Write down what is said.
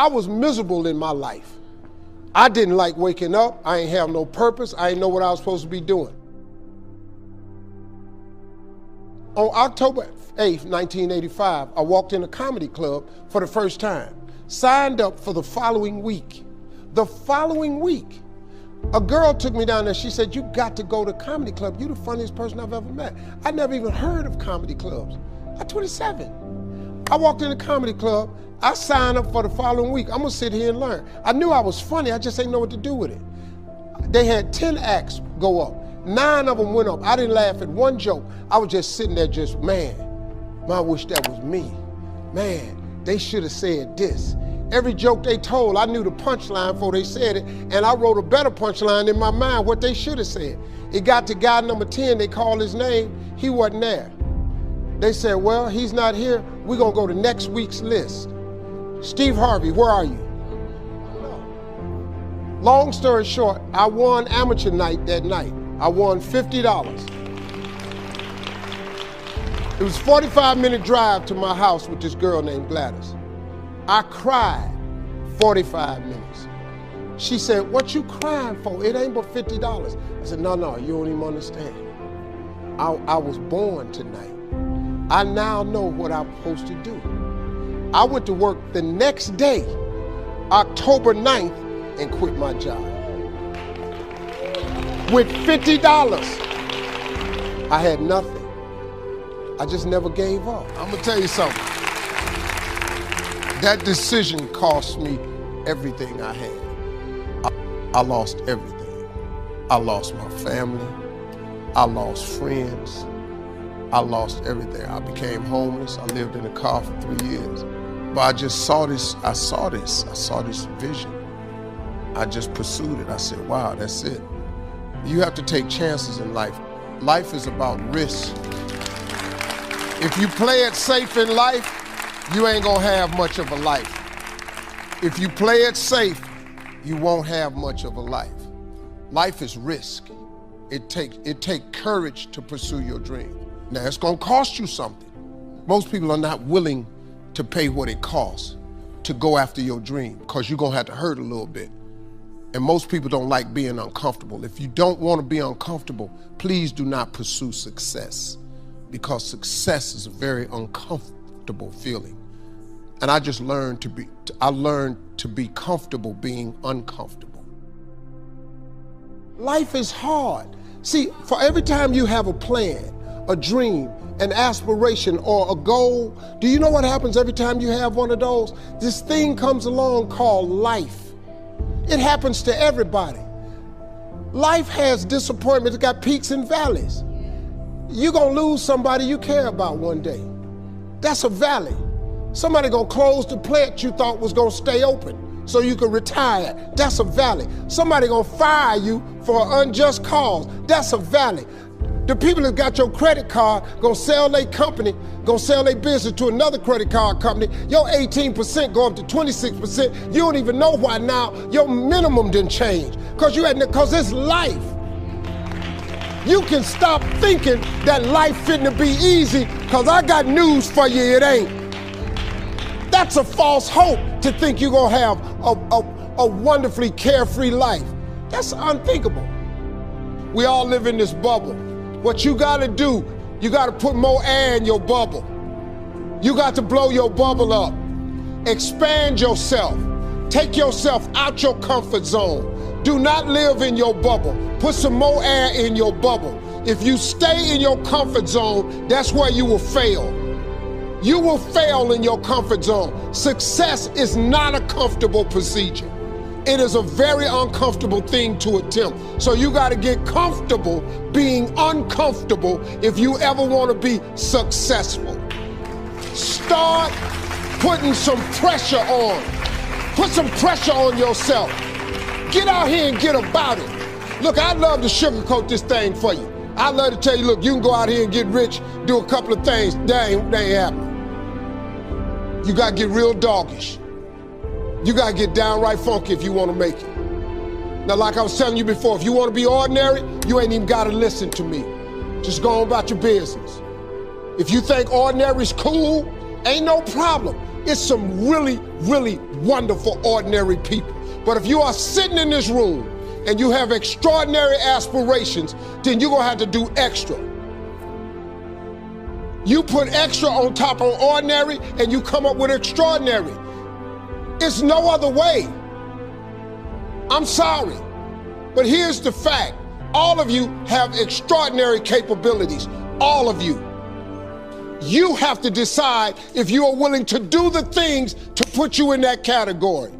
I was miserable in my life. I didn't like waking up. I ain't have no purpose. I didn't know what I was supposed to be doing. On October 8th, 1985, I walked in a comedy club for the first time. Signed up for the following week. The following week, a girl took me down there. She said, "You got to go to comedy club. You're the funniest person I've ever met." I never even heard of comedy clubs. I'm 27. I walked in the comedy club. I signed up for the following week. I'm gonna sit here and learn. I knew I was funny. I just didn't know what to do with it. They had 10 acts go up. 9 of them went up. I didn't laugh at one joke. I was just sitting there just, man, I wish that was me. Man, they should have said this. Every joke they told, I knew the punchline before they said it, and I wrote a better punchline in my mind, what they should have said. It got to guy number 10, they called his name, he wasn't there. They said, well, he's not here, we're gonna go to next week's list. Steve Harvey, where are you? Long story short, I won amateur night that night. I won $50. It was a 45-minute drive to my house with this girl named Gladys. I cried 45 minutes. She said, "What you crying for? It ain't but $50. I said, no, you don't even understand. I was born tonight. I now know what I'm supposed to do. I went to work the next day, October 9th, and quit my job. With $50, I had nothing. I just never gave up. I'm gonna tell you something. That decision cost me everything I had. I lost everything. I lost my family. I lost friends. I lost everything. I became homeless. I lived in a car for 3 years. But I just saw this, I saw this vision. I just pursued it. I said, wow, that's it. You have to take chances in life. Life is about risk. If you play it safe in life, you ain't gonna have much of a life. If you play it safe, you won't have much of a life. Life is risk. It takes courage to pursue your dream. Now, it's gonna cost you something. Most people are not willing to pay what it costs to go after your dream, because you're gonna have to hurt a little bit. And most people don't like being uncomfortable. If you don't wanna be uncomfortable, please do not pursue success, because success is a very uncomfortable feeling. And I just learned to be comfortable being uncomfortable. Life is hard. See, for every time you have a plan, a dream, an aspiration, or a goal, do you know what happens every time you have one of those? This thing comes along called life. It happens to everybody. Life has disappointments, it's got peaks and valleys. You're gonna lose somebody you care about one day. That's a valley. Somebody gonna close the plant you thought was gonna stay open so you could retire. That's a valley. Somebody gonna fire you for an unjust cause. That's a valley. The people that got your credit card gonna sell their company, gonna sell their business to another credit card company. Your 18% go up to 26%. You don't even know why now your minimum didn't change. Cause it's life. You can stop thinking that life fitting to be easy, cause I got news for you, it ain't. That's a false hope to think you're gonna have a wonderfully carefree life. That's unthinkable. We all live in this bubble. What you gotta do, you gotta put more air in your bubble. You got to blow your bubble up. Expand yourself. Take yourself out your comfort zone. Do not live in your bubble. Put some more air in your bubble. If you stay in your comfort zone, that's where you will fail. You will fail in your comfort zone. Success is not a comfortable procedure. It is a very uncomfortable thing to attempt. So you gotta get comfortable being uncomfortable if you ever wanna be successful. Start putting some pressure on. Put some pressure on yourself. Get out here and get about it. Look, I'd love to sugarcoat this thing for you. I'd love to tell you, look, you can go out here and get rich, do a couple of things. That ain't happening. You gotta get real doggish. You gotta get downright funky if you wanna make it. Now, like I was telling you before, if you wanna be ordinary, you ain't even gotta listen to me. Just go on about your business. If you think ordinary is cool, ain't no problem. It's some really, really wonderful, ordinary people. But if you are sitting in this room and you have extraordinary aspirations, then you're gonna have to do extra. You put extra on top of ordinary and you come up with extraordinary. It's no other way. I'm sorry, but here's the fact. All of you have extraordinary capabilities, all of you. You have to decide if you are willing to do the things to put you in that category.